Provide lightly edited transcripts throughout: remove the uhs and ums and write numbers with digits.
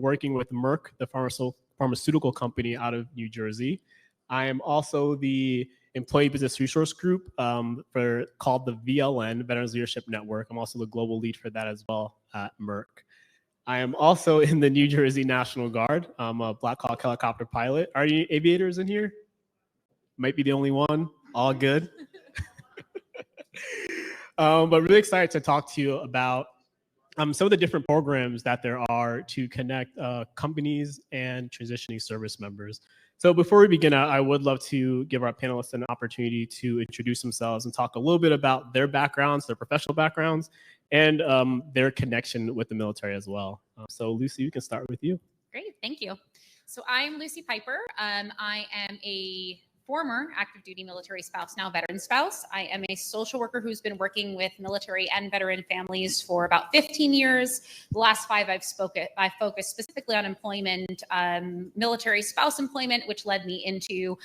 working with Merck, the pharmaceutical company out of New Jersey. I am also the Employee Business Resource Group called the VLN, Veterans Leadership Network. I'm also the global lead for that as well at Merck. I am also in the New Jersey National Guard. I'm a Black Hawk helicopter pilot. Are any aviators in here? Might be the only one. All good. But really excited to talk to you about some of the different programs that there are to connect companies and transitioning service members. So before we begin, I would love to give our panelists an opportunity to introduce themselves and talk a little bit about their backgrounds, their professional backgrounds, and their connection with the military as well. So Lucy, we can start with you. Great, thank you. So I'm Lucy Piper. I am a former active duty military spouse, now veteran spouse. I am a social worker who's been working with military and veteran families for about 15 years. The last 5 I focused specifically on employment, military spouse employment, which led me into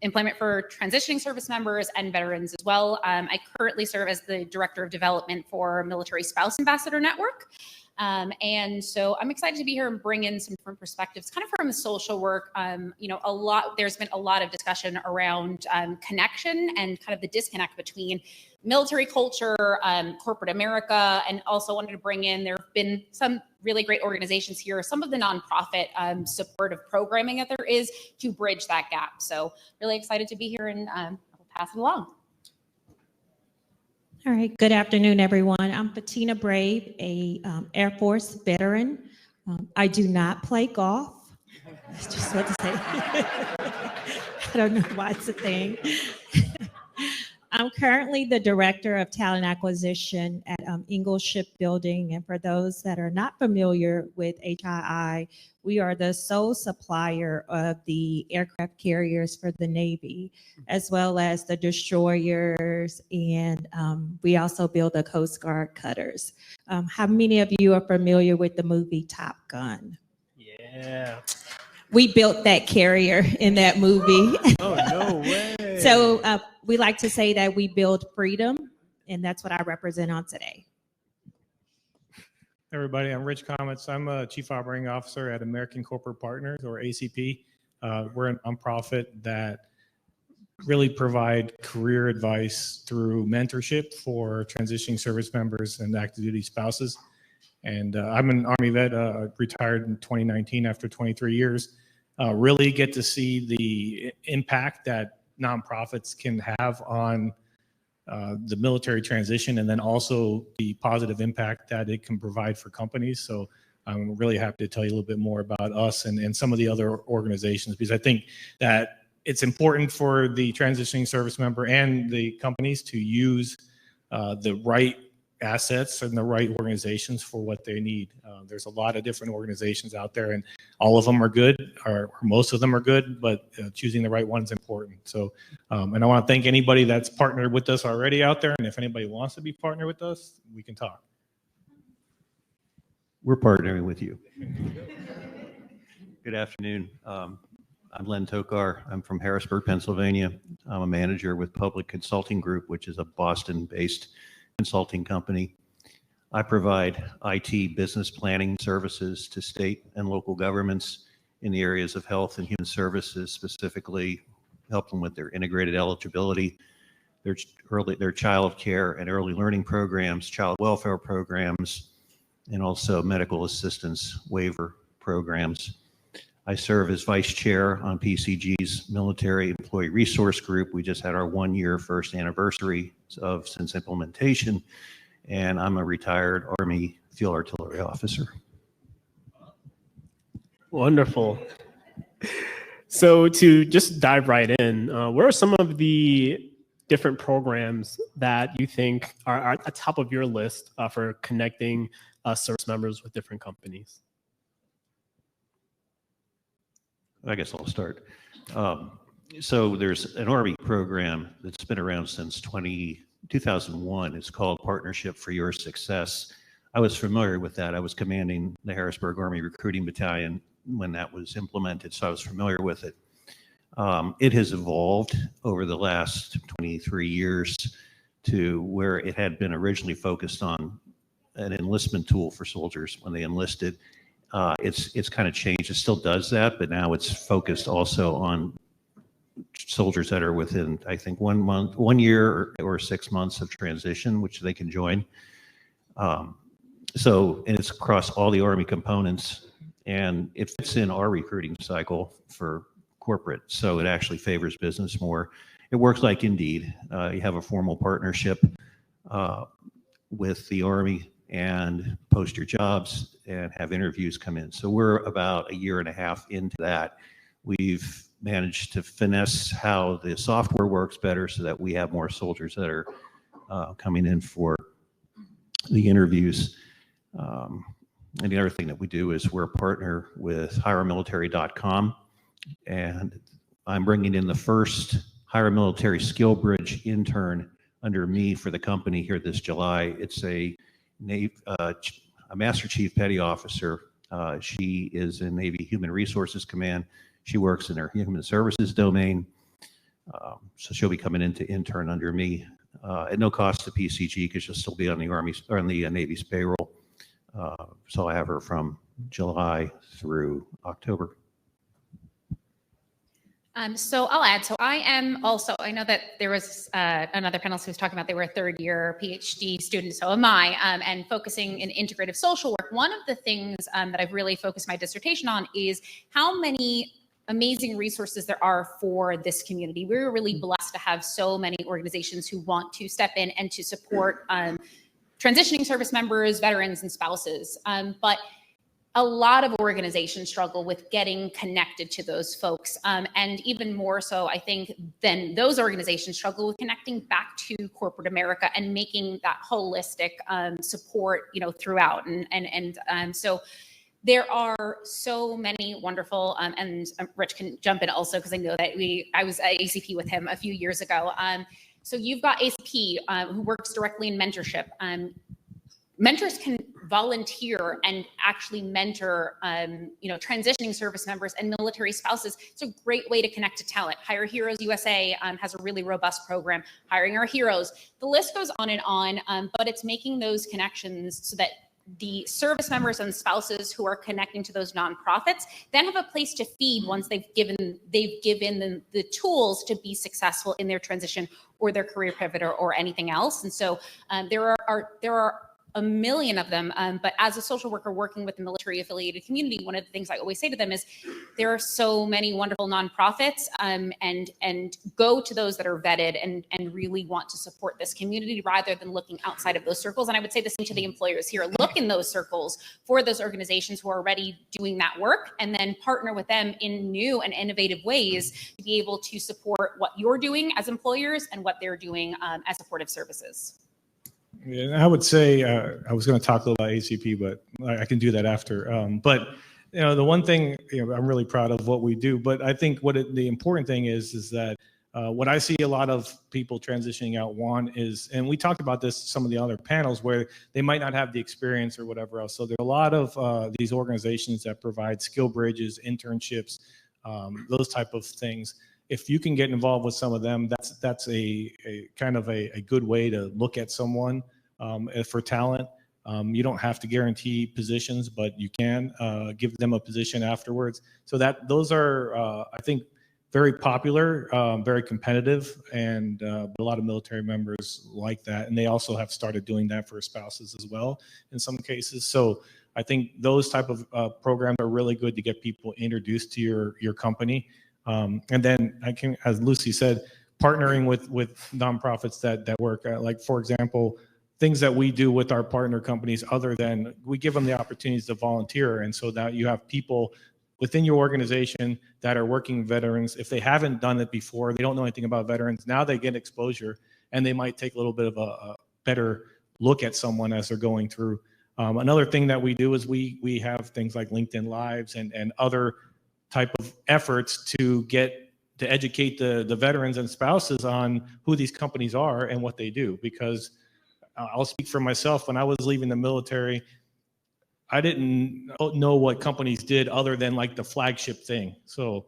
employment for transitioning service members and veterans as well. I currently serve as the Director of Development for Military Spouse Ambassador Network. And so I'm excited to be here and bring in some different perspectives, kind of from the social work. There's been a lot of discussion around connection and kind of the disconnect between military culture, corporate America, and also wanted to bring in, there have been some really great organizations here, some of the nonprofit supportive programming that there is to bridge that gap. So really excited to be here, and I'll pass it along. All right, good afternoon, everyone. I'm Bettina Brave, a Air Force veteran. I do not play golf. That's just what to say. I don't know why it's a thing. I'm currently the Director of Talent Acquisition at Ingalls Shipbuilding. And for those that are not familiar with HII, we are the sole supplier of the aircraft carriers for the Navy, as well as the destroyers, and we also build the Coast Guard cutters. How many of you are familiar with the movie Top Gun? Yeah. We built that carrier in that movie. Oh, no way. So we like to say that we build freedom, and that's what I represent on today. Hey everybody, I'm Rich Comets. I'm a Chief Operating Officer at American Corporate Partners, or ACP. We're a nonprofit that really provide career advice through mentorship for transitioning service members and active duty spouses. And I'm an Army vet, retired in 2019 after 23 years. Really get to see the impact that nonprofits can have on the military transition, and then also the positive impact that it can provide for companies. So I'm really happy to tell you a little bit more about us and some of the other organizations, because I think that it's important for the transitioning service member and the companies to use the right assets and the right organizations for what they need. There's a lot of different organizations out there, and all of them are good, or most of them are good, but choosing the right one is important. So, and I want to thank anybody that's partnered with us already out there, and if anybody wants to be partnered with us, we can talk. We're partnering with you. Good afternoon. I'm Len Tokar. I'm from Harrisburg, Pennsylvania. I'm a manager with Public Consulting Group, which is a Boston-based consulting company. I provide IT business planning services to state and local governments in the areas of health and human services, specifically help them with their integrated eligibility, their child care and early learning programs, child welfare programs, and also medical assistance waiver programs. I serve as vice chair on PCG's Military Employee Resource Group. We just had our 1-year first anniversary since implementation, and I'm a retired Army Field Artillery officer. Wonderful. So to just dive right in, what are some of the different programs that you think are at the top of your list for connecting service members with different companies? I guess I'll start. So there's an Army program that's been around since 2001. It's called Partnership for Your Success. I was familiar with that. I was commanding the Harrisburg Army Recruiting Battalion when that was implemented, so I was familiar with it. It has evolved over the last 23 years to where it had been originally focused on an enlistment tool for soldiers when they enlisted. It's kind of changed. It still does that, but now it's focused also on soldiers that are within, I think, 1 month, 1 year or 6 months of transition, which they can join. And it's across all the Army components, and it fits in our recruiting cycle for corporate. So it actually favors business more. It works like Indeed. You have a formal partnership with the Army and post your jobs and have interviews come in. So we're about 1.5 years into that. We've managed to finesse how the software works better so that we have more soldiers that are coming in for the interviews. And the other thing that we do is we're a partner with hiremilitary.com, and I'm bringing in the first Hire Military Skill Bridge intern under me for the company here this July. It's a Master Chief Petty Officer. She is in Navy Human Resources Command. She works in her human services domain. So she'll be coming in to intern under me at no cost to PCG, because she'll still be on the Army's or on the Navy's payroll. So I have her from July through October. So I'll add. So I am also, I know that there was another panelist who was talking about they were a third-year PhD student, so am I, and focusing in integrative social work. One of the things that I've really focused my dissertation on is how many amazing resources there are for this community. We're really blessed to have so many organizations who want to step in and to support transitioning service members, veterans, and spouses. But a lot of organizations struggle with getting connected to those folks. And even more so, I think, than those organizations struggle with connecting back to corporate America and making that holistic support, throughout. And so there are so many wonderful, and Rich can jump in also, because I know that I was at ACP with him a few years ago. So you've got ACP who works directly in mentorship. Mentors can volunteer and actually mentor, transitioning service members and military spouses. It's a great way to connect to talent. Hire Heroes USA has a really robust program, Hiring Our Heroes. The list goes on and on, but it's making those connections so that the service members and spouses who are connecting to those nonprofits then have a place to feed once they've given them the tools to be successful in their transition or their career pivot or anything else. And so there are a million of them. But as a social worker working with the military affiliated community, one of the things I always say to them is there are so many wonderful nonprofits, and go to those that are vetted and really want to support this community rather than looking outside of those circles. And I would say the same to the employers here. Look in those circles for those organizations who are already doing that work, and then partner with them in new and innovative ways to be able to support what you're doing as employers and what they're doing as supportive services. Yeah, I would say I was going to talk a little about ACP, but I can do that after. But the one thing I'm really proud of what we do. But I think the important thing is that what I see a lot of people transitioning out want is, and we talked about this some of the other panels, where they might not have the experience or whatever else. So there are a lot of these organizations that provide skill bridges, internships, those type of things. If you can get involved with some of them, that's a kind of a good way to look at someone for talent. You don't have to guarantee positions, but you can give them a position afterwards. So those are, I think, very popular, very competitive, and a lot of military members like that. And they also have started doing that for spouses as well in some cases. So I think those type of programs are really good to get people introduced to your company. And then as Lucy said, partnering with nonprofits that work, like, for example, things that we do with our partner companies, other than we give them the opportunities to volunteer. And so that you have people within your organization that are working veterans. If they haven't done it before, they don't know anything about veterans, now they get exposure, and they might take a little bit of a better look at someone as they're going through. Another thing that we do is we have things like LinkedIn Lives and other type of efforts to educate the veterans and spouses on who these companies are and what they do. Because I'll speak for myself. When I was leaving the military, I didn't know what companies did other than like the flagship thing. So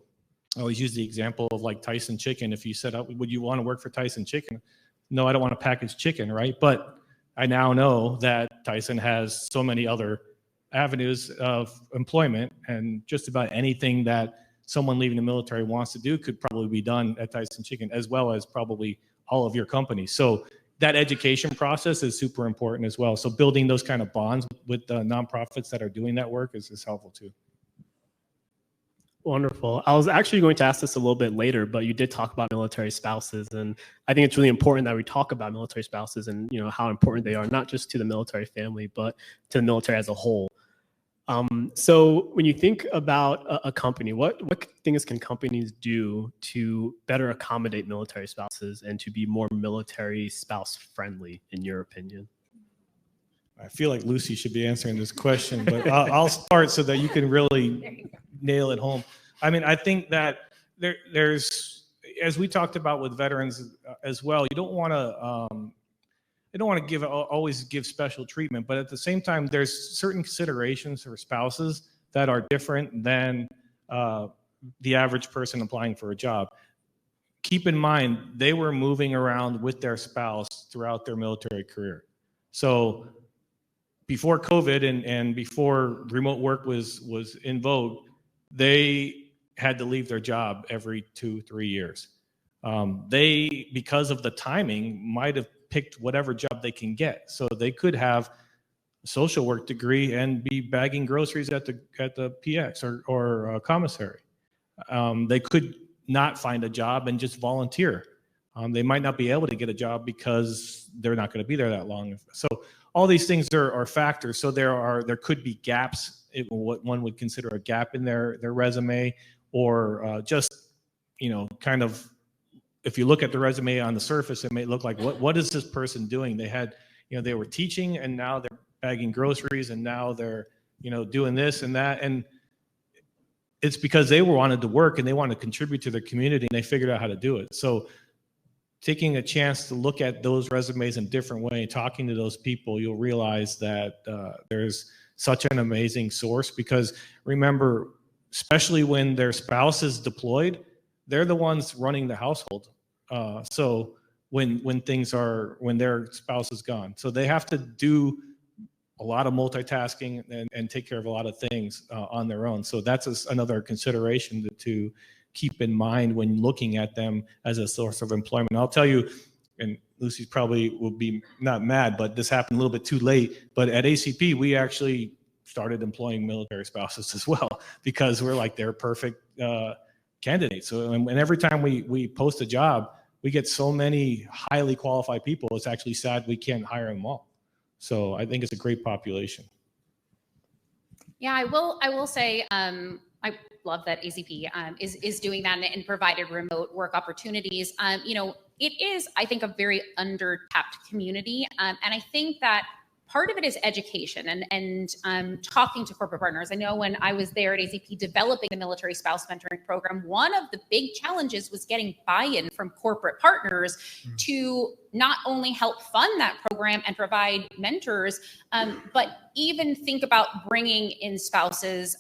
I always use the example of like Tyson Chicken. If you said, would you want to work for Tyson Chicken? No, I don't want to package chicken, right? But I now know that Tyson has so many other avenues of employment, and just about anything that someone leaving the military wants to do could probably be done at Tyson Chicken, as well as probably all of your companies. So that education process is super important as well. So building those kind of bonds with the nonprofits that are doing that work is helpful too. Wonderful. I was actually going to ask this a little bit later, but you did talk about military spouses, and I think it's really important that we talk about military spouses and how important they are, not just to the military family, but to the military as a whole. So when you think about a company, what things can companies do to better accommodate military spouses and to be more military spouse friendly, in your opinion? I feel like Lucy should be answering this question, but I'll start so that you can really nail it home. I mean, I think that there's, as we talked about with veterans as well, you don't want to always give special treatment, but at the same time, there's certain considerations for spouses that are different than the average person applying for a job. Keep in mind, they were moving around with their spouse throughout their military career. So before COVID and before remote work was in vogue, they had to leave their job every 2-3 years. They, because of the timing, might have picked whatever job they can get. So they could have a social work degree and be bagging groceries at the PX or commissary. They could not find a job and just volunteer. They might not be able to get a job because they're not going to be there that long. So all these things are factors. So there could be gaps, what one would consider a gap in their resume, or just kind of, if you look at the resume on the surface, it may look like, what is this person doing? They had, they were teaching, and now they're bagging groceries, and now they're, doing this and that. And it's because they wanted to work and they wanted to contribute to their community, and they figured out how to do it. So taking a chance to look at those resumes in a different way, talking to those people, you'll realize that there's such an amazing source. Because remember, especially when their spouse is deployed, they're the ones running the household. So when their spouse is gone, so they have to do a lot of multitasking and take care of a lot of things on their own. So that's another consideration to keep in mind when looking at them as a source of employment. I'll tell you, and Lucy probably will be not mad, but this happened a little bit too late. But at ACP, we actually started employing military spouses as well, because we're like their perfect candidates. So and every time we post a job, we get so many highly qualified people. It's actually sad we can't hire them all. So I think it's a great population. Yeah, I will say I love that ACP is doing that and provided remote work opportunities. It is, I think, a very under-tapped community, and I think that part of it is education and talking to corporate partners. I know when I was there at ACP developing the military spouse mentoring program, one of the big challenges was getting buy-in from corporate partners to not only help fund that program and provide mentors, but even think about bringing in spouses.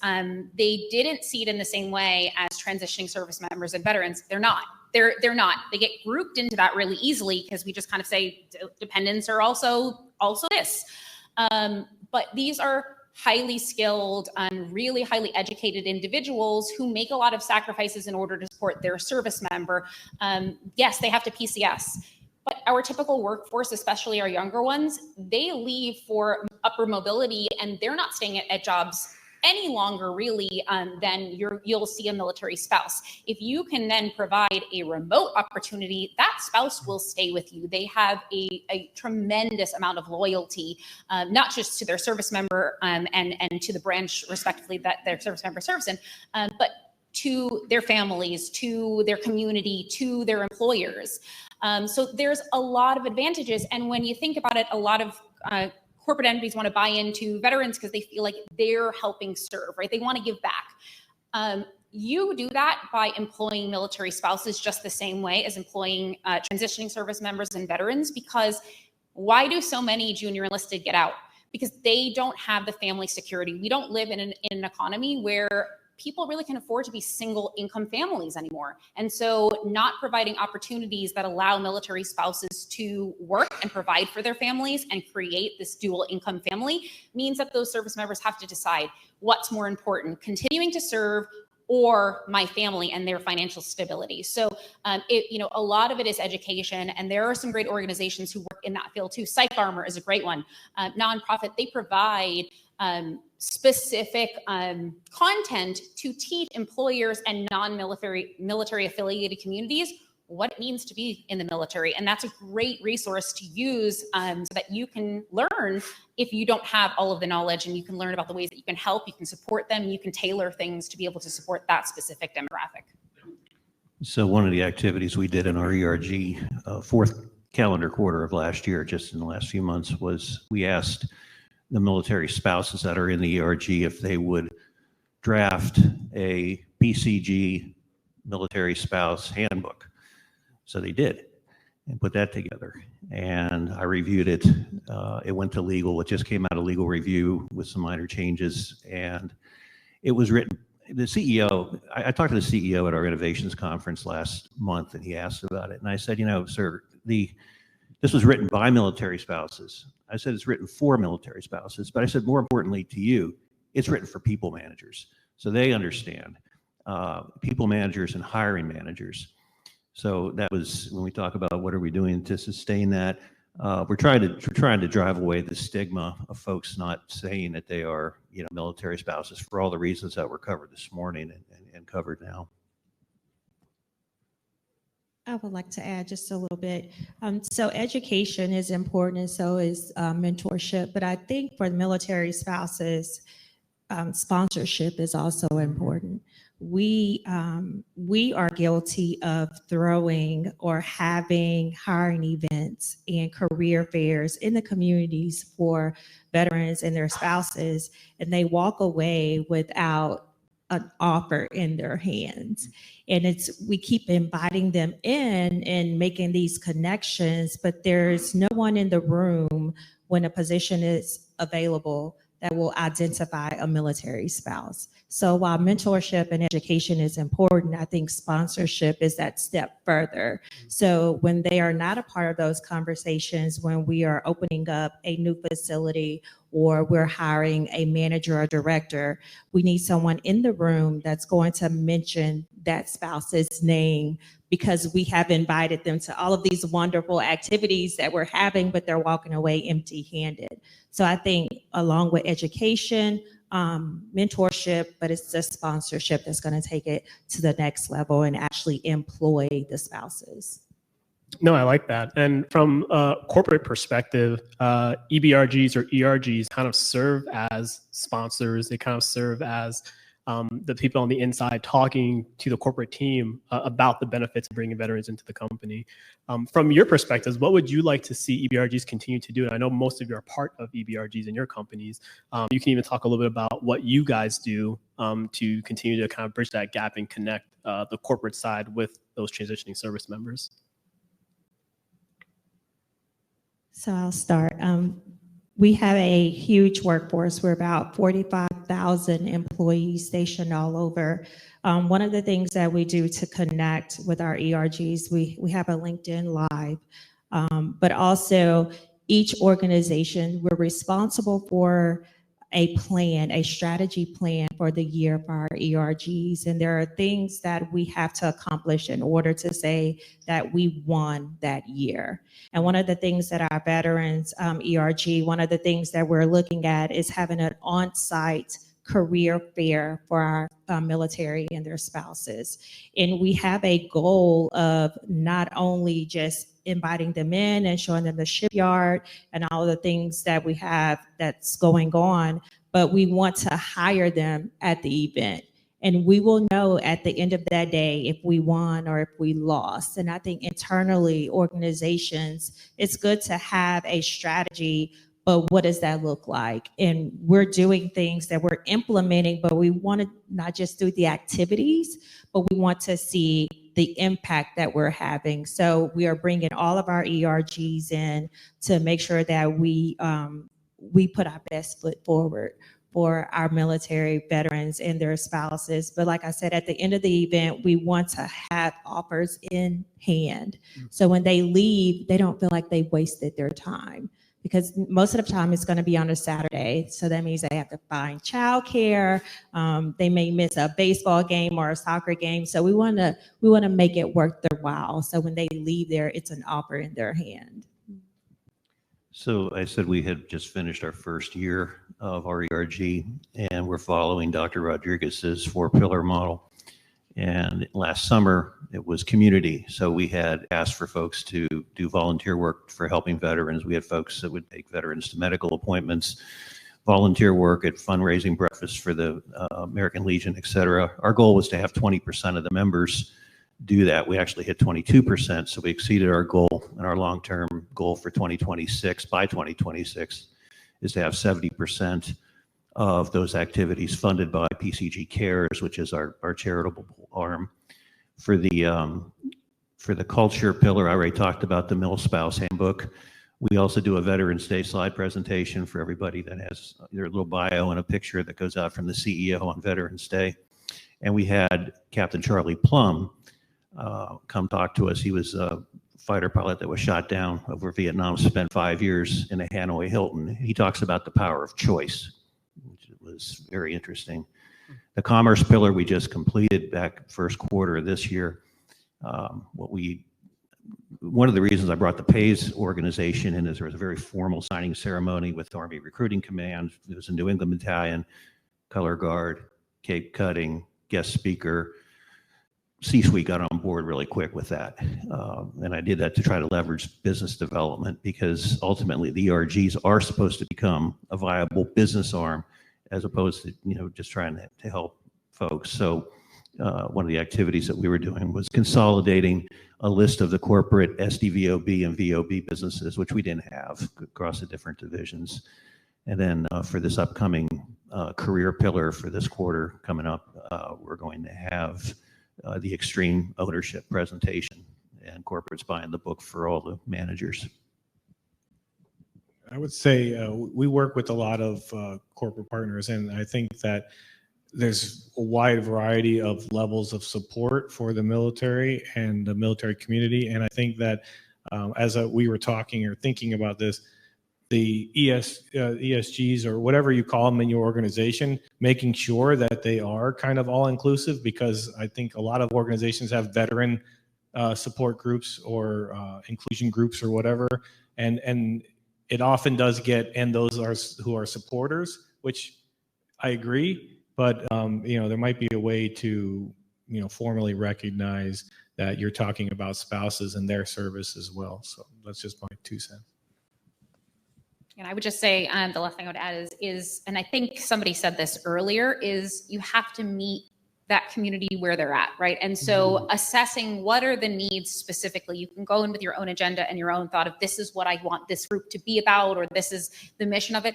They didn't see it in the same way as transitioning service members and veterans. They're not. They're not. They get grouped into that really easily because we just kind of say dependents are also this. But these are highly skilled, really highly educated individuals who make a lot of sacrifices in order to support their service member. Yes, they have to PCS. But our typical workforce, especially our younger ones, they leave for upper mobility, and they're not staying at jobs any longer really than you'll see a military spouse. If you can then provide a remote opportunity, that spouse will stay with you. They have a tremendous amount of loyalty, not just to their service member and to the branch respectively that their service member serves in, but to their families, to their community, to their employers. So there's a lot of advantages. And when you think about it, a lot of corporate entities want to buy into veterans because they feel like they're helping serve, right? They want to give back. You do that by employing military spouses just the same way as employing transitioning service members and veterans, because why do so many junior enlisted get out? Because they don't have the family security. We don't live in an economy where people really can afford to be single income families anymore. And so not providing opportunities that allow military spouses to work and provide for their families and create this dual income family means that those service members have to decide what's more important, continuing to serve or my family and their financial stability. So, a lot of it is education, and there are some great organizations who work in that field too. Psych Armor is a great one, nonprofit. They provide specific content to teach employers and military affiliated communities what it means to be in the military. And that's a great resource to use so that you can learn if you don't have all of the knowledge, and you can learn about the ways that you can help, you can support them, you can tailor things to be able to support that specific demographic. So one of the activities we did in our ERG fourth calendar quarter of last year, just in the last few months, was we asked the military spouses that are in the ERG if they would draft a BCG military spouse handbook. So they did, and put that together. And I reviewed it. It went to legal. It just came out of legal review with some minor changes. And it was written, the CEO, I talked to the CEO at our innovations conference last month, and he asked about it. And I said, sir, this was written by military spouses. I said, it's written for military spouses. But I said, more importantly to you, it's written for people managers. So they understand people managers and hiring managers. So that was when we talk about what are we doing to sustain that. We're trying to drive away the stigma of folks not saying that they are, military spouses for all the reasons that were covered this morning and covered now. I would like to add just a little bit. So education is important, and so is mentorship. But I think for military spouses, sponsorship is also important. We are guilty of throwing or having hiring events and career fairs in the communities for veterans and their spouses, and they walk away without an offer in their hands. And we keep inviting them in and making these connections, but there's no one in the room when a position is available that will identify a military spouse. So while mentorship and education is important, I think sponsorship is that step further. So when they are not a part of those conversations, when we are opening up a new facility or we're hiring a manager or director, we need someone in the room that's going to mention that spouse's name, because we have invited them to all of these wonderful activities that we're having, but they're walking away empty-handed. So I think along with education, mentorship, but it's just sponsorship that's going to take it to the next level and actually employ the spouses. No, I like that. And from a corporate perspective, EBRGs or ERGs kind of serve as sponsors. They kind of serve as the people on the inside talking to the corporate team about the benefits of bringing veterans into the company. From your perspectives, what would you like to see EBRGs continue to do? And I know most of you are part of EBRGs in your companies. You can even talk a little bit about what you guys do to continue to kind of bridge that gap and connect the corporate side with those transitioning service members. So I'll start. We have a huge workforce. We're about 45,000 employees stationed all over. One of the things that we do to connect with our ERGs, we have a LinkedIn Live, but also each organization, we're responsible for a plan, a strategy plan for the year for our ERGs. And there are things that we have to accomplish in order to say that we won that year. And one of the things that our veterans ERG, one of the things that we're looking at is having an on-site career fair for our military and their spouses. And we have a goal of not only just inviting them in and showing them the shipyard and all the things that we have that's going on, but we want to hire them at the event. And we will know at the end of that day if we won or if we lost. And I think internally, organizations, it's good to have a strategy, but what does that look like? And we're doing things that we're implementing, but we want to not just do the activities, but we want to see the impact that we're having. So we are bringing all of our ERGs in to make sure that we put our best foot forward for our military veterans and their spouses. But like I said, at the end of the event, we want to have offers in hand. So when they leave, they don't feel like they wasted their time, because most of the time it's going to be on a Saturday. So that means they have to find childcare. They may miss a baseball game or a soccer game. So we want to make it worth their while. So when they leave there, it's an offer in their hand. So I said we had just finished our first year of RERG, and we're following Dr. Rodriguez's 4-pillar model. And last summer, it was community. So we had asked for folks to do volunteer work for helping veterans. We had folks that would take veterans to medical appointments, volunteer work at fundraising breakfasts for the American Legion, et cetera. Our goal was to have 20% of the members do that. We actually hit 22%, so we exceeded our goal. And our long-term goal for 2026, by 2026, is to have 70% of those activities funded by PCG Cares, which is our charitable arm. For the culture pillar, I already talked about the Mil-Spouse Handbook. We also do a Veterans Day slide presentation for everybody that has their little bio and a picture that goes out from the CEO on Veterans Day. And we had Captain Charlie Plum come talk to us. He was a fighter pilot that was shot down over Vietnam, spent 5 years in a Hanoi Hilton. He talks about the power of choice, which was very interesting. The commerce pillar we just completed back first quarter of this year. One of the reasons I brought the PAYS organization in is there was a very formal signing ceremony with Army Recruiting Command. It was a New England Battalion, color guard, cape cutting, guest speaker. C-suite got on board really quick with that. And I did that to try to leverage business development, because ultimately the ERGs are supposed to become a viable business arm as opposed to, just trying to help folks. So one of the activities that we were doing was consolidating a list of the corporate SDVOB and VOB businesses, which we didn't have across the different divisions. And then for this upcoming career pillar for this quarter coming up, we're going to have the extreme ownership presentation, and corporate's buying the book for all the managers. I would say we work with a lot of corporate partners, and I think that there's a wide variety of levels of support for the military and the military community. And I think that as we were talking or thinking about this, the ESGs or whatever you call them in your organization, making sure that they are kind of all inclusive, because I think a lot of organizations have veteran support groups or inclusion groups or whatever. And it often does get, and those are who are supporters, which I agree, but there might be a way to, formally recognize that you're talking about spouses and their service as well. So that's just my 2 cents. And I would just say the last thing I would add is, and I think somebody said this earlier, is you have to meet that community where they're at, right? And so assessing what are the needs specifically, you can go in with your own agenda and your own thought of this is what I want this group to be about, or this is the mission of it.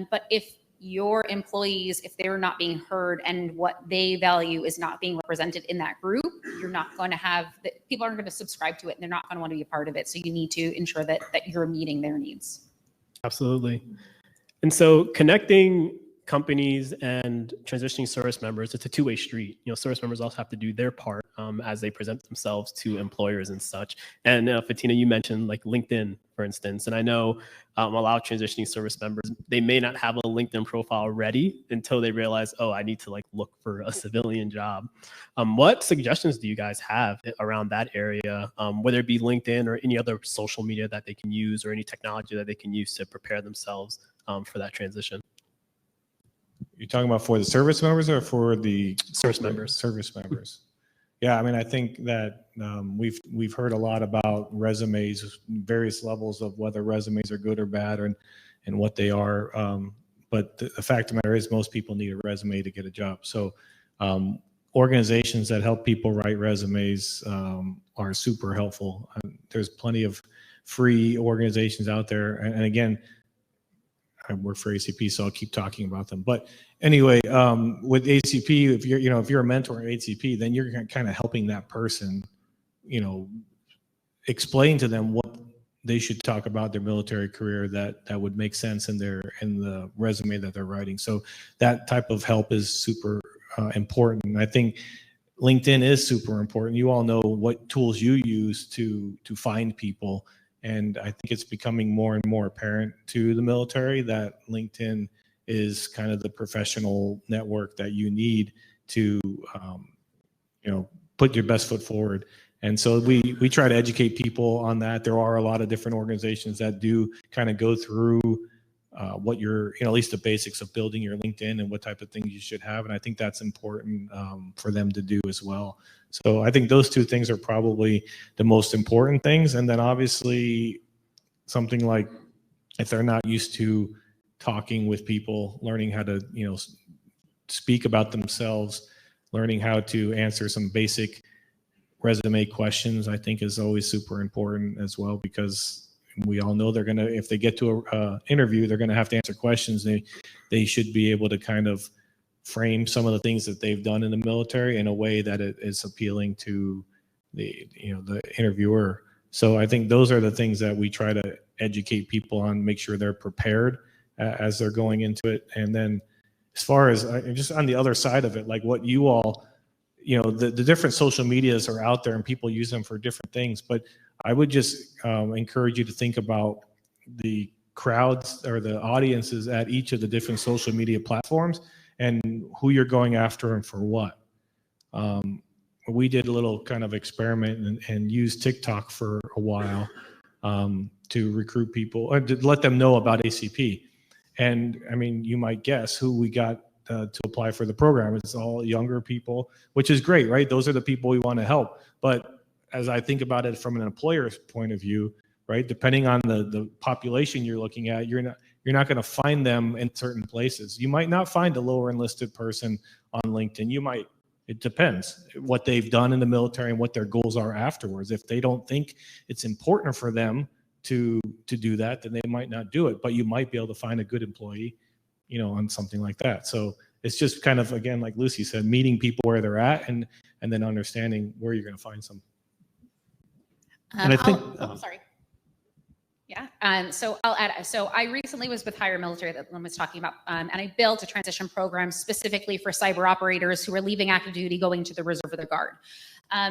But if your employees, if they're not being heard and what they value is not being represented in that group, you're not going to have, people aren't going to subscribe to it, and they're not going to want to be a part of it. So you need to ensure that you're meeting their needs. Absolutely. And so connecting companies and transitioning service members, it's a two-way street. Service members also have to do their part as they present themselves to employers and such. And Fatina, you mentioned like LinkedIn, for instance, and I know a lot of transitioning service members, they may not have a LinkedIn profile ready until they realize, oh, I need to look for a civilian job. What suggestions do you guys have around that area, whether it be LinkedIn or any other social media that they can use, or any technology that they can use to prepare themselves for that transition? You're talking about for the service members or for the Service members. Service members. Yeah, I mean, I think that we've heard a lot about resumes, various levels of whether resumes are good or bad, and what they are. But the fact of the matter is, most people need a resume to get a job. So organizations that help people write resumes are super helpful. There's plenty of free organizations out there, and again, I work for ACP, so I'll keep talking about them. But anyway, with ACP, if you're a mentor at ACP, then you're kind of helping that person, explain to them what they should talk about their military career that would make sense in the resume that they're writing. So that type of help is super important. And I think LinkedIn is super important. You all know what tools you use to find people. And I think it's becoming more and more apparent to the military that LinkedIn is kind of the professional network that you need to, put your best foot forward. And so we try to educate people on that. There are a lot of different organizations that do kind of go through what at least the basics of building your LinkedIn and what type of things you should have. And I think that's important for them to do as well. So I think those two things are probably the most important things. And then obviously something like if they're not used to talking with people, learning how to, speak about themselves, learning how to answer some basic resume questions, I think is always super important as well, because we all know if they get to a interview, they're going to have to answer questions. They should be able to kind of frame some of the things that they've done in the military in a way that it is appealing to the interviewer. So I think those are the things that we try to educate people on, make sure they're prepared as they're going into it. And then as far as just on the other side of it, like what you all, the different social medias are out there and people use them for different things. But I would just encourage you to think about the crowds or the audiences at each of the different social media platforms and who you're going after and for what. We did a little kind of experiment and used TikTok for a while to recruit people or to let them know about ACP. And I mean, you might guess who we got to apply for the program. It's all younger people, which is great, right? Those are the people we want to help. But as I think about it from an employer's point of view, right, depending on the population you're looking at, you're not going to find them in certain places. You might not find a lower enlisted person on LinkedIn. You might. It depends what they've done in the military and what their goals are afterwards. If they don't think it's important for them to do that, then they might not do it. But you might be able to find a good employee, on something like that. So it's just kind of, again, like Lucy said, meeting people where they're at and then understanding where you're going to find some. And I think, sorry. Yeah. So I'll add. So I recently was with Higher Military that Lynn was talking about, and I built a transition program specifically for cyber operators who are leaving active duty, going to the reserve or the guard.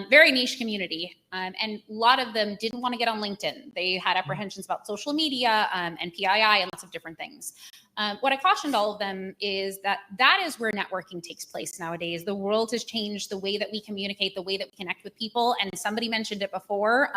Very niche community, and a lot of them didn't want to get on LinkedIn. They had apprehensions about social media and PII and lots of different things. What I cautioned all of them is that is where networking takes place nowadays. The world has changed, the way that we communicate, the way that we connect with people. And somebody mentioned it before.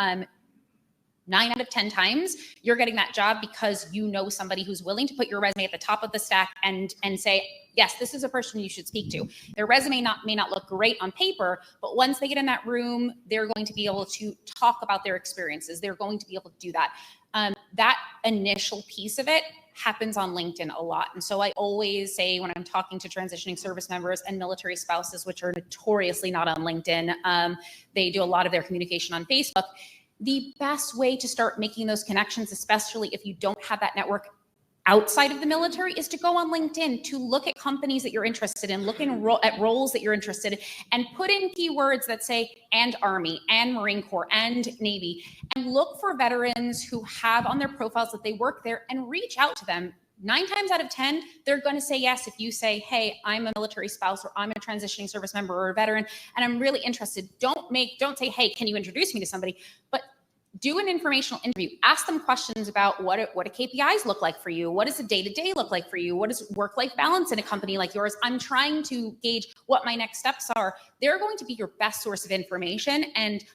9 out of 10 times, you're getting that job because you know somebody who's willing to put your resume at the top of the stack and say, yes, this is a person you should speak to. Their resume may not look great on paper, but once they get in that room, they're going to be able to talk about their experiences. They're going to be able to do that. That initial piece of it happens on LinkedIn a lot. And so I always say when I'm talking to transitioning service members and military spouses, which are notoriously not on LinkedIn, they do a lot of their communication on Facebook. The best way to start making those connections, especially if you don't have that network outside of the military, is to go on LinkedIn, to look at companies that you're interested in, look at roles that you're interested in, and put in keywords that say, and Army, and Marine Corps, and Navy, and look for veterans who have on their profiles that they work there and reach out to them. 9 times out of 10, they're going to say yes if you say, hey, I'm a military spouse, or I'm a transitioning service member or a veteran, and I'm really interested. Don't say, hey, can you introduce me to somebody? But do an informational interview. Ask them questions about what do KPIs look like for you? What does the day-to-day look like for you? What is work-life balance in a company like yours? I'm trying to gauge what my next steps are. They're going to be your best source of information, and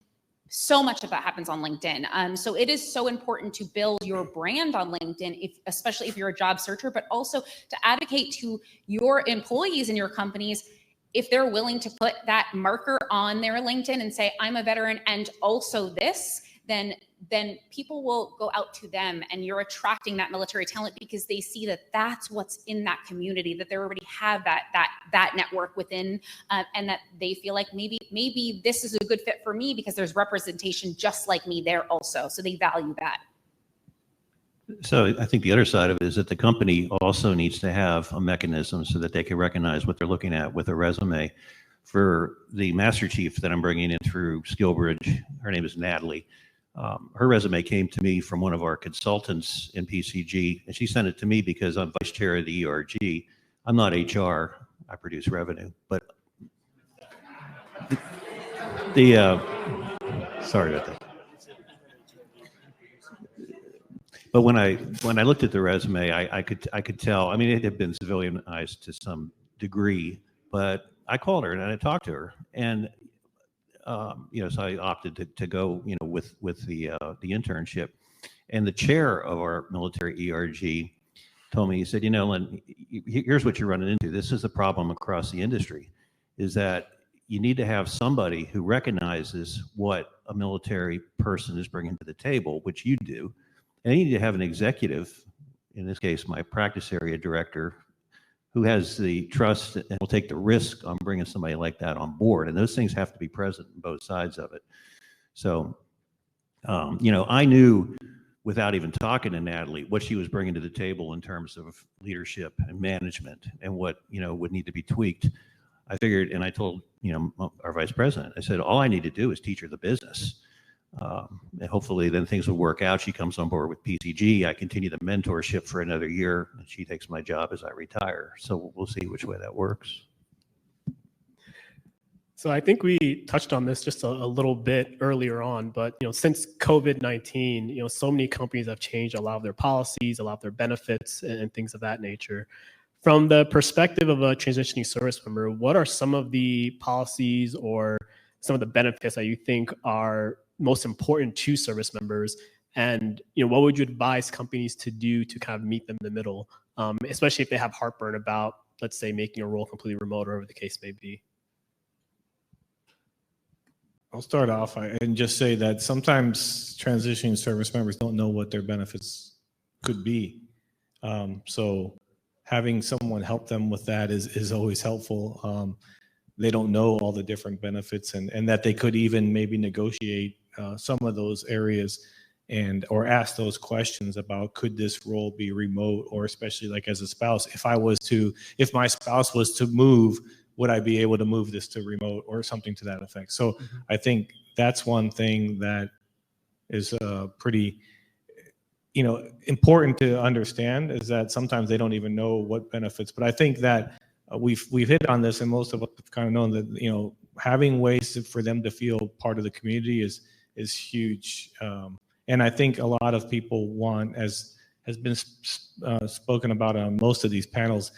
so much of that happens on LinkedIn. So it is so important to build your brand on LinkedIn, especially if you're a job searcher, but also to advocate to your employees in your companies. If they're willing to put that marker on their LinkedIn and say, I'm a veteran and also this, then people will go out to them, and you're attracting that military talent because they see that that's what's in that community, that they already have that network within, and that they feel like maybe this is a good fit for me because there's representation just like me there also. So they value that. So I think the other side of it is that the company also needs to have a mechanism so that they can recognize what they're looking at with a resume. For the Master Chief that I'm bringing in through SkillBridge, her name is Natalie. Her resume came to me from one of our consultants in PCG, and she sent it to me because I'm vice chair of the ERG. I'm not HR. I produce revenue, but sorry about that. But when I looked at the resume, I could tell. I mean, it had been civilianized to some degree, but I called her and I talked to her, and so I opted to go, with the internship. And the chair of our military ERG told me, he said, Len, here's what you're running into. This is the problem across the industry, is that you need to have somebody who recognizes what a military person is bringing to the table, which you do. And you need to have an executive, in this case, my practice area director, who has the trust and will take the risk on bringing somebody like that on board. And those things have to be present on both sides of it. So, I knew without even talking to Natalie what she was bringing to the table in terms of leadership and management and what, would need to be tweaked. I figured, and I told, our vice president, I said, all I need to do is teach her the business. And hopefully then things will work out. She comes on board with PCG. I continue the mentorship for another year, and she takes my job as I retire. So we'll see which way that works. So I think we touched on this just a little bit earlier on, but since COVID-19, so many companies have changed a lot of their policies, a lot of their benefits, and things of that nature. From the perspective of a transitioning service member, what are some of the policies or some of the benefits that you think are most important to service members? And what would you advise companies to do to kind of meet them in the middle, especially if they have heartburn about, let's say, making a role completely remote or whatever the case may be? I'll start off and just say that sometimes transitioning service members don't know what their benefits could be. So having someone help them with that is always helpful. They don't know all the different benefits and that they could even maybe negotiate some of those areas or ask those questions about, could this role be remote, or especially like as a spouse, if my spouse was to move, would I be able to move this to remote or something to that effect? So I think that's one thing that is pretty, important to understand, is that sometimes they don't even know what benefits. But I think that we've hit on this, and most of us have kind of known that, having ways for them to feel part of the community is huge. And I think a lot of people want, as has been spoken about on most of these panels,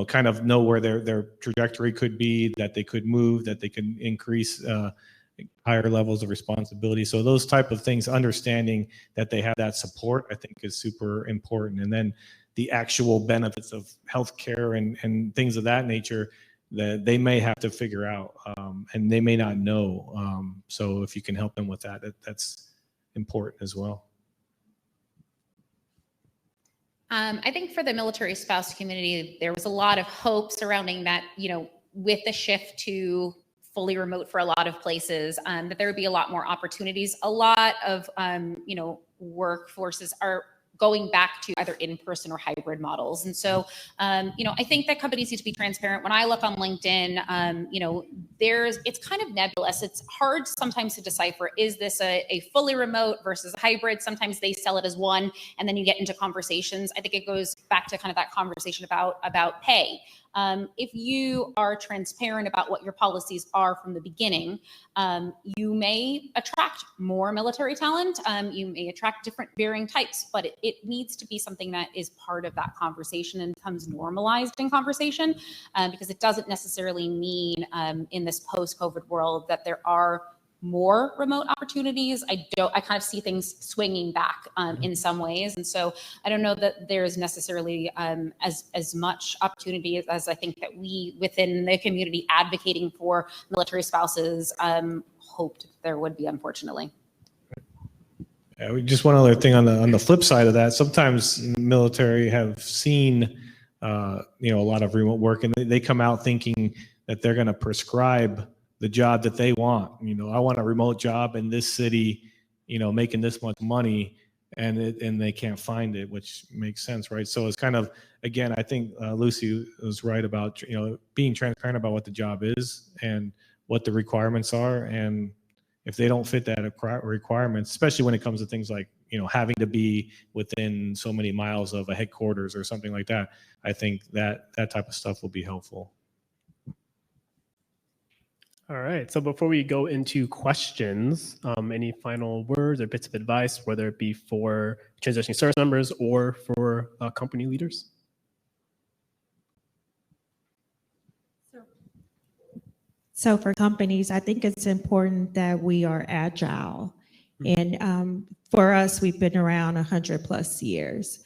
kind of know where their trajectory could be, that they could move, that they can increase higher levels of responsibility. So those type of things, understanding that they have that support, I think is super important. And then the actual benefits of healthcare and things of that nature that they may have to figure out, and they may not know. So if you can help them with that, that's important as well. I think for the military spouse community, there was a lot of hope surrounding that, with the shift to fully remote for a lot of places, that there would be a lot more opportunities. A lot of, workforces are going back to either in-person or hybrid models. And so, I think that companies need to be transparent. When I look on LinkedIn, it's kind of nebulous. It's hard sometimes to decipher, is this a fully remote versus a hybrid? Sometimes they sell it as one, and then you get into conversations. I think it goes back to kind of that conversation about pay. If you are transparent about what your policies are from the beginning, you may attract more military talent. You may attract different varying types, but it needs to be something that is part of that conversation and becomes normalized in conversation, because it doesn't necessarily mean in this post-COVID world that there are more remote opportunities. I kind of see things swinging back in some ways. And so I don't know that there's necessarily as much opportunity as I think that we within the community advocating for military spouses hoped there would be, unfortunately. Yeah, just one other thing on the flip side of that, sometimes military have seen a lot of remote work, and they come out thinking that they're going to prescribe the job that they want. I want a remote job in this city, making this much money, and they can't find it, which makes sense, right? So it's kind of, again, I think Lucy was right about, being transparent about what the job is and what the requirements are, and if they don't fit that requirements, especially when it comes to things like, having to be within so many miles of a headquarters or something like that, I think that type of stuff will be helpful. All right. So before we go into questions, any final words or bits of advice, whether it be for transitioning service members or for company leaders? So for companies, I think it's important that we are agile. And for us, we've been around 100 plus years.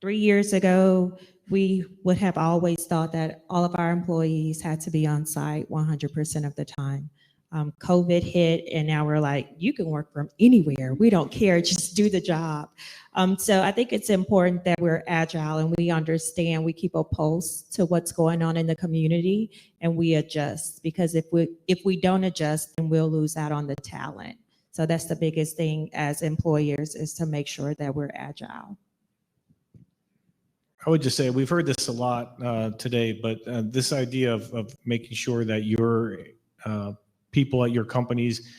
3 years ago, we would have always thought that all of our employees had to be on site 100% of the time. COVID hit, and now we're like, you can work from anywhere. We don't care, just do the job. So I think it's important that we're agile and we understand, we keep a pulse to what's going on in the community, and we adjust, because if we don't adjust, then we'll lose out on the talent. So that's the biggest thing as employers, is to make sure that we're agile. I would just say, we've heard this a lot today, but this idea of making sure that your people at your companies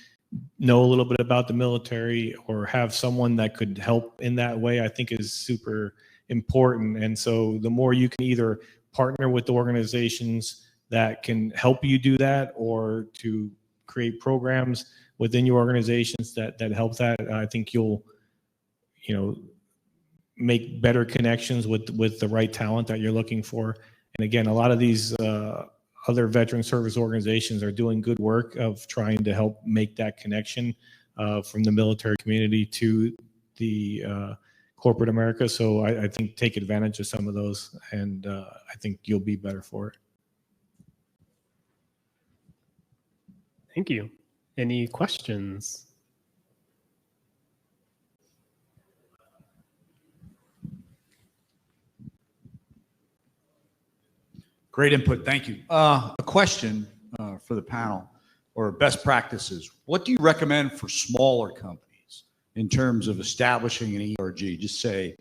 know a little bit about the military or have someone that could help in that way, I think is super important. And so the more you can either partner with the organizations that can help you do that, or to create programs within your organizations that help that, I think you'll, make better connections with the right talent that you're looking for. And again, a lot of these other veteran service organizations are doing good work of trying to help make that connection from the military community to the corporate America. So I think take advantage of some of those, and I think you'll be better for it. Thank you. Any questions? Great input. Thank you. A question for the panel, or best practices. What do you recommend for smaller companies in terms of establishing an ERG? Just say,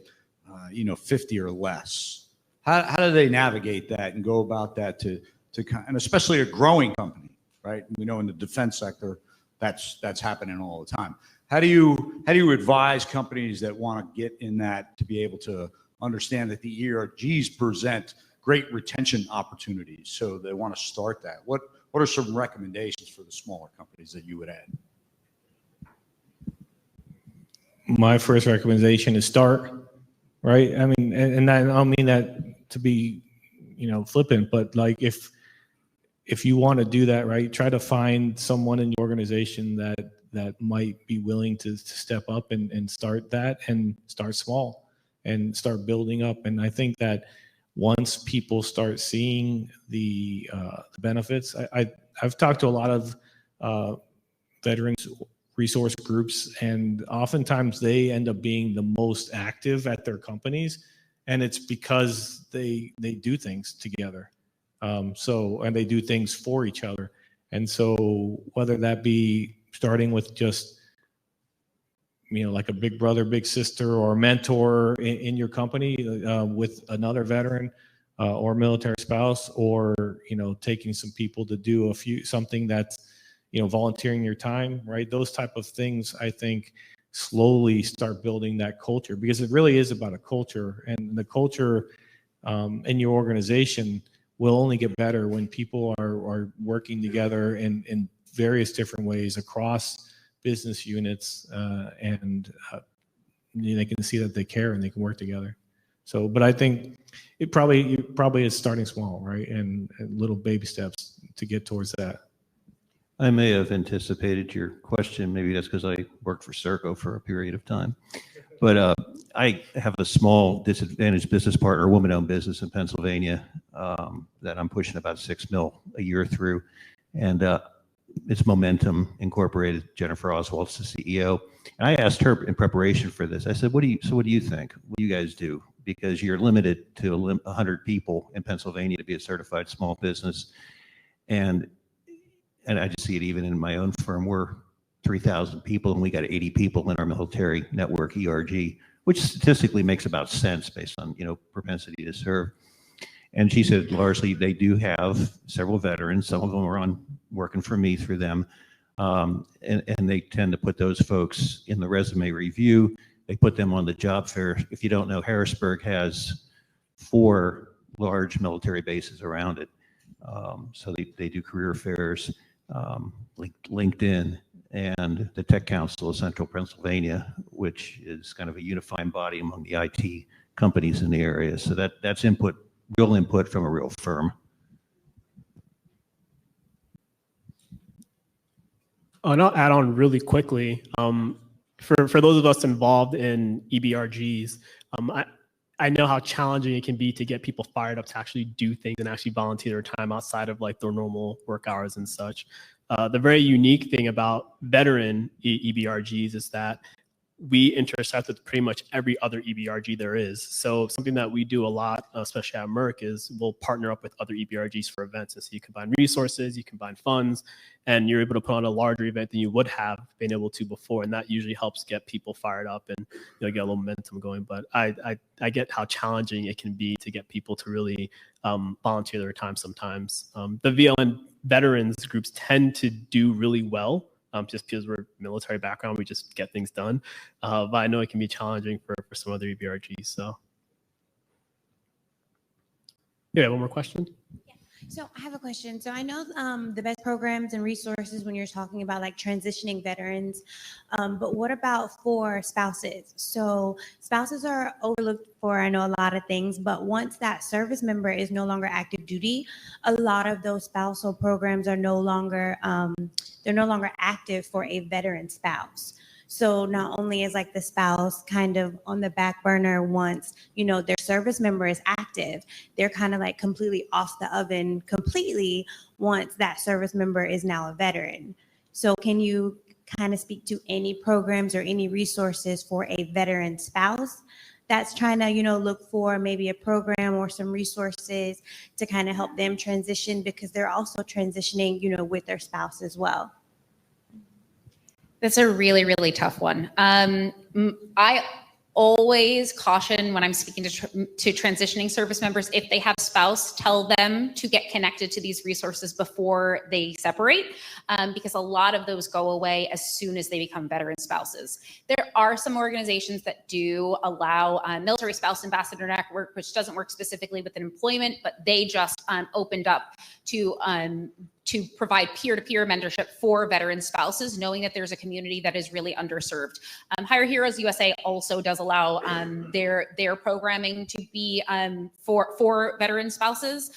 50 or less. How do they navigate that and go about that and especially a growing company, right? We know in the defense sector, that's happening all the time. How do you advise companies that want to get in that to be able to understand that the ERGs present great retention opportunities, so they want to start that? What are some recommendations for the smaller companies that you would add? My first recommendation is start, right? I mean, and I don't mean that to be, flippant, but like if you want to do that, right, try to find someone in your organization that might be willing to step up and start that, and start small and start building up. And I think that once people start seeing the benefits, I've talked to a lot of veterans resource groups, and oftentimes they end up being the most active at their companies, and it's because they do things together. And they do things for each other. And so whether that be starting with just, like a big brother, big sister, or a mentor in your company with another veteran or military spouse, or, taking some people to do something that's, volunteering your time, right? Those type of things, I think, slowly start building that culture, because it really is about a culture, and the culture in your organization will only get better when people are working together in various different ways across business units, and they can see that they care and they can work together. So, but I think it probably is starting small, right? And little baby steps to get towards that. I may have anticipated your question. Maybe that's because I worked for Serco for a period of time. But I have a small disadvantaged business partner, a woman-owned business in Pennsylvania that I'm pushing about $6 million a year through. And it's Momentum Incorporated. Jennifer Oswald's the CEO. And I asked her in preparation for this, I said, what do you think? What do you guys do? Because you're limited to 100 people in Pennsylvania to be a certified small business. And I just see it even in my own firm. We're 3,000 people, and we got 80 people in our military network ERG, which statistically makes about sense based on, propensity to serve. And she said largely they do have several veterans. Some of them are working for me through them. And they tend to put those folks in the resume review. They put them on the job fair. If you don't know, Harrisburg has 4 large military bases around it. So they do career fairs, LinkedIn, and the Tech Council of Central Pennsylvania, which is kind of a unifying body among the IT companies in the area. So that's input, real input from a real firm. And I'll add on really quickly. For those of us involved in EBRGs, I know how challenging it can be to get people fired up to actually do things and actually volunteer their time outside of like their normal work hours and such. The very unique thing about veteran EBRGs is that we intersect with pretty much every other EBRG there is. So something that we do a lot, especially at Merck, is we'll partner up with other EBRGs for events. And so you combine resources, you combine funds, and you're able to put on a larger event than you would have been able to before. And that usually helps get people fired up and get a little momentum going. But I get how challenging it can be to get people to really volunteer their time sometimes. The VLN veterans groups tend to do really well. Just because we're military background, we just get things done. But I know it can be challenging for some other EBRGs. So, yeah, one more question. So I have a question. So I know the best programs and resources when you're talking about like transitioning veterans, but what about for spouses? So spouses are overlooked for, I know, a lot of things, but once that service member is no longer active duty, a lot of those spousal programs are no longer, they're no longer active for a veteran spouse. So not only is like the spouse kind of on the back burner once, their service member is active, they're kind of like completely off the oven completely once that service member is now a veteran. So can you kind of speak to any programs or any resources for a veteran spouse that's trying to, look for maybe a program or some resources to kind of help them transition because they're also transitioning, with their spouse as well? That's a really, really tough one. I always caution when I'm speaking to transitioning service members, if they have a spouse, tell them to get connected to these resources before they separate, because a lot of those go away as soon as they become veteran spouses. There are some organizations that do allow military spouse ambassador network, which doesn't work specifically with employment, but they just opened up to provide peer-to-peer mentorship for veteran spouses, knowing that there's a community that is really underserved. Hire Heroes USA also does allow their programming to be for veteran spouses,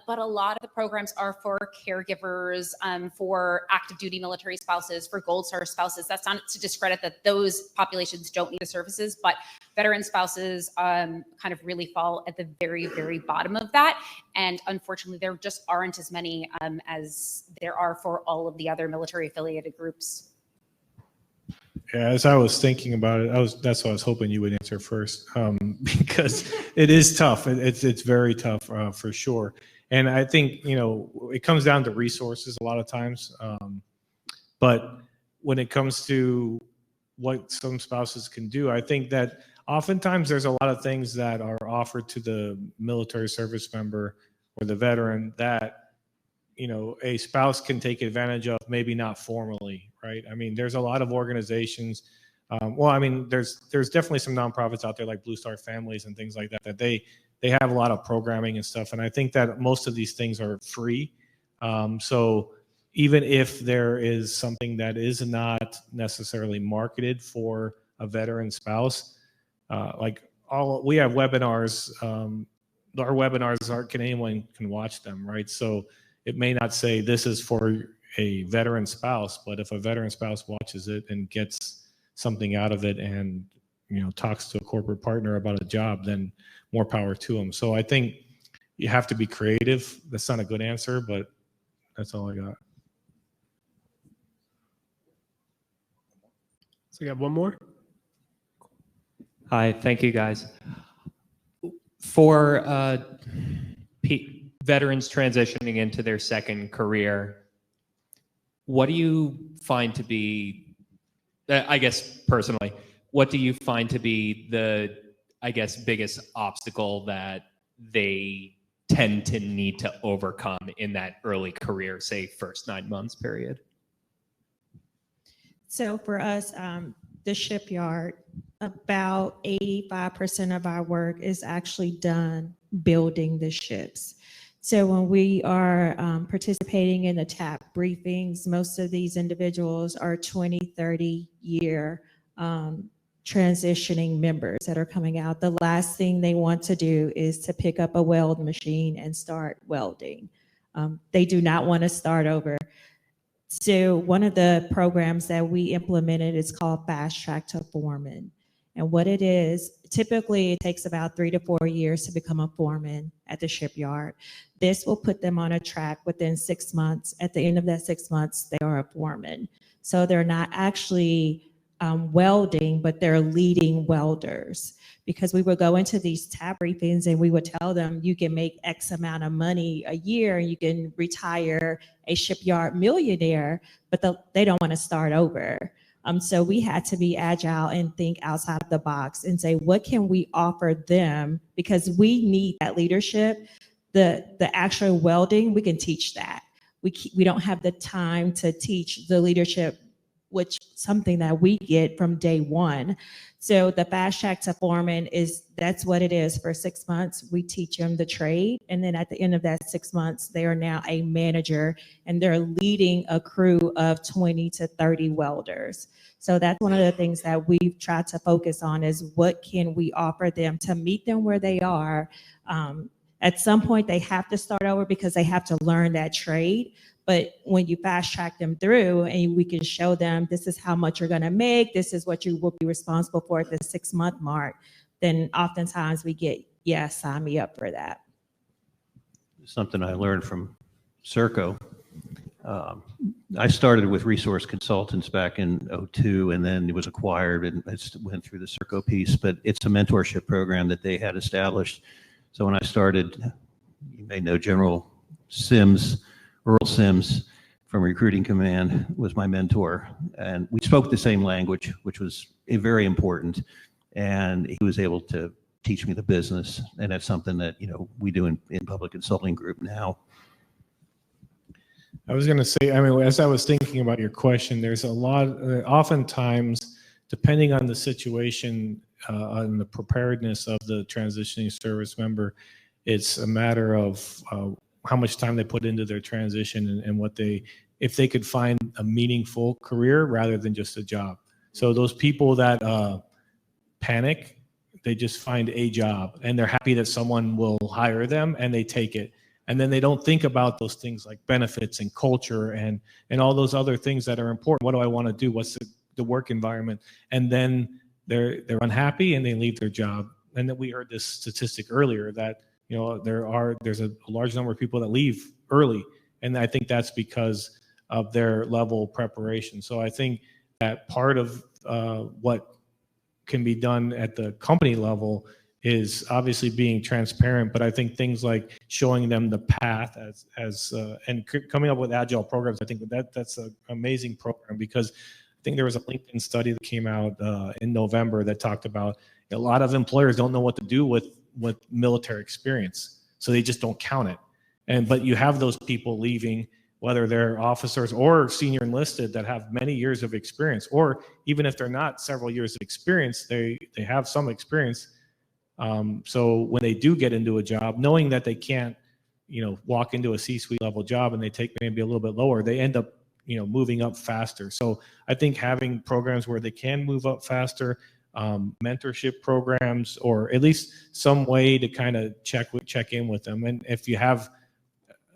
but a lot of the programs are for caregivers, for active duty military spouses, for Gold Star spouses. That's not to discredit that those populations don't need the services, but veteran spouses kind of really fall at the very, very bottom of that. And unfortunately, there just aren't as many as there are for all of the other military affiliated groups. Yeah, as I was thinking about it, that's what I was hoping you would answer first, because it is tough. It's very tough for sure. And I think, it comes down to resources a lot of times. But when it comes to what some spouses can do, I think that oftentimes there's a lot of things that are offered to the military service member or the veteran that, a spouse can take advantage of, maybe not formally, right? I mean, there's a lot of organizations. There's definitely some nonprofits out there like Blue Star Families and things like that, that they have a lot of programming and stuff. And I think that most of these things are free. So even if there is something that is not necessarily marketed for a veteran spouse, we have webinars. Our webinars anyone can watch them, right? So it may not say this is for a veteran spouse, but if a veteran spouse watches it and gets something out of it and, talks to a corporate partner about a job, then more power to them. So I think you have to be creative. That's not a good answer, but that's all I got. So we got one more. Hi, thank you guys. For veterans transitioning into their second career, what do you find to be, I guess personally, what do you find to be the, biggest obstacle that they tend to need to overcome in that early career, say first 9 months period? So for us, the shipyard, about 85% of our work is actually done building the ships. So when we are participating in the TAP briefings, most of these individuals are 20, 30-year transitioning members that are coming out. The last thing they want to do is to pick up a weld machine and start welding. They do not want to start over. So one of the programs that we implemented is called Fast Track to Foreman. And what it is, typically it takes about 3 to 4 years to become a foreman at the shipyard. This will put them on a track within 6 months. At the end of that 6 months, they are a foreman. So they're not actually welding, but they're leading welders. Because we would go into these TAP briefings and we would tell them you can make X amount of money a year and you can retire a shipyard millionaire, but they don't want to start over. So we had to be agile and think outside of the box and say, what can we offer them? Because we need that leadership. The actual welding, we can teach that. We don't have the time to teach the leadership, which something that we get from day one. So the Fast Track to Foreman that's what it is. For 6 months, we teach them the trade. And then at the end of that 6 months, they are now a manager and they're leading a crew of 20 to 30 welders. So that's one of the things that we've tried to focus on is what can we offer them to meet them where they are. At some point, they have to start over because they have to learn that trade. But when you fast track them through and we can show them this is how much you're going to make, this is what you will be responsible for at the 6 month mark, then oftentimes we get, yeah, sign me up for that. Something I learned from Serco. I started with Resource Consultants back in 2002, and then it was acquired and it went through the Serco piece, but it's a mentorship program that they had established. So when I started, you may know General Sims, Earl Sims from Recruiting Command was my mentor, and we spoke the same language, which was very important, and he was able to teach me the business, and that's something that we do in Public Consulting Group now. I was going to say, I mean, as I was thinking about your question, there's a lot, oftentimes, depending on the situation, on the preparedness of the transitioning service member, it's a matter of how much time they put into their transition and if they could find a meaningful career rather than just a job. So those people that panic, they just find a job and they're happy that someone will hire them and they take it. And then they don't think about those things like benefits and culture and all those other things that are important. What do I want to do? What's the work environment? And then they're unhappy and they leave their job. And then we heard this statistic earlier that there's a large number of people that leave early. And I think that's because of their level of preparation. So I think that part of what can be done at the company level is obviously being transparent, but I think things like showing them the path and coming up with agile programs, I think that's an amazing program, because I think there was a LinkedIn study that came out in November that talked about a lot of employers don't know what to do with military experience, so they just don't count it. But you have those people leaving, whether they're officers or senior enlisted that have many years of experience, or even if they're not several years of experience, they have some experience. So when they do get into a job, knowing that they can't, walk into a C-suite level job and they take maybe a little bit lower, they end up, moving up faster. So I think having programs where they can move up faster, mentorship programs, or at least some way to kind of check in with them. And if you have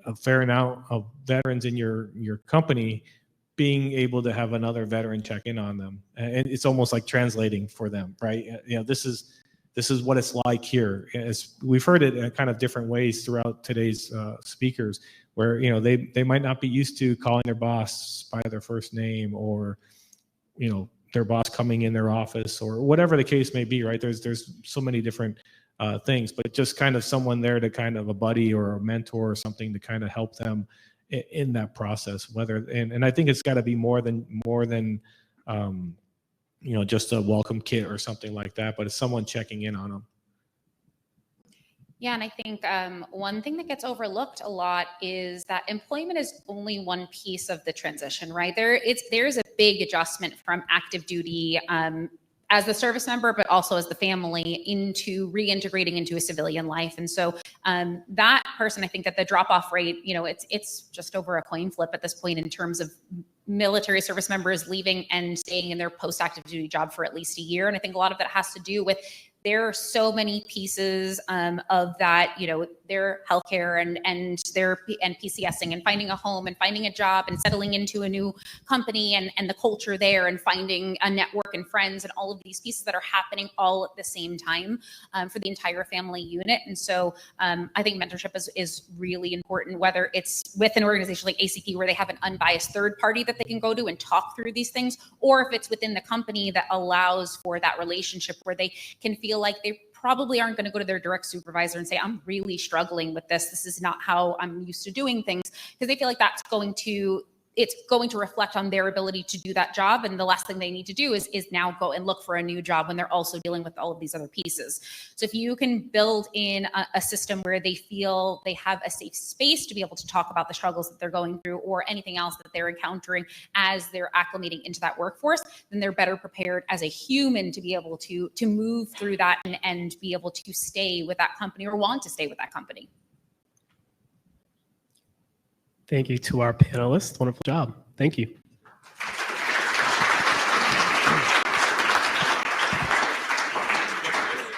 a fair amount of veterans in your company, being able to have another veteran check in on them, and it's almost like translating for them, right? This is what it's like here. As we've heard it in kind of different ways throughout today's speakers, where they might not be used to calling their boss by their first name, or their boss coming in their office, or whatever the case may be, right? There's so many different things, but just kind of someone there to kind of a buddy or a mentor or something to kind of help them in that process. And I think it's got to be more than just a welcome kit or something like that, but it's someone checking in on them. Yeah, and I think one thing that gets overlooked a lot is that employment is only one piece of the transition, right? There's a big adjustment from active duty as the service member, but also as the family into reintegrating into a civilian life. And so that person, I think that the drop-off rate, it's just over a coin flip at this point in terms of military service members leaving and staying in their post-active duty job for at least a year. And I think a lot of that has to do with there are so many pieces of that, their healthcare and their PCSing and finding a home and finding a job and settling into a new company and the culture there and finding a network and friends and all of these pieces that are happening all at the same time for the entire family unit. And so I think mentorship is really important, whether it's with an organization like ACP where they have an unbiased third party that they can go to and talk through these things, or if it's within the company that allows for that relationship where they can feel like they probably aren't going to go to their direct supervisor and say, I'm really struggling with this. This is not how I'm used to doing things, because they feel like it's going to reflect on their ability to do that job. And the last thing they need to do is now go and look for a new job when they're also dealing with all of these other pieces. So if you can build in a system where they feel they have a safe space to be able to talk about the struggles that they're going through or anything else that they're encountering as they're acclimating into that workforce, then they're better prepared as a human to be able to move through that and be able to stay with that company or want to stay with that company. Thank you to our panelists. Wonderful job. Thank you.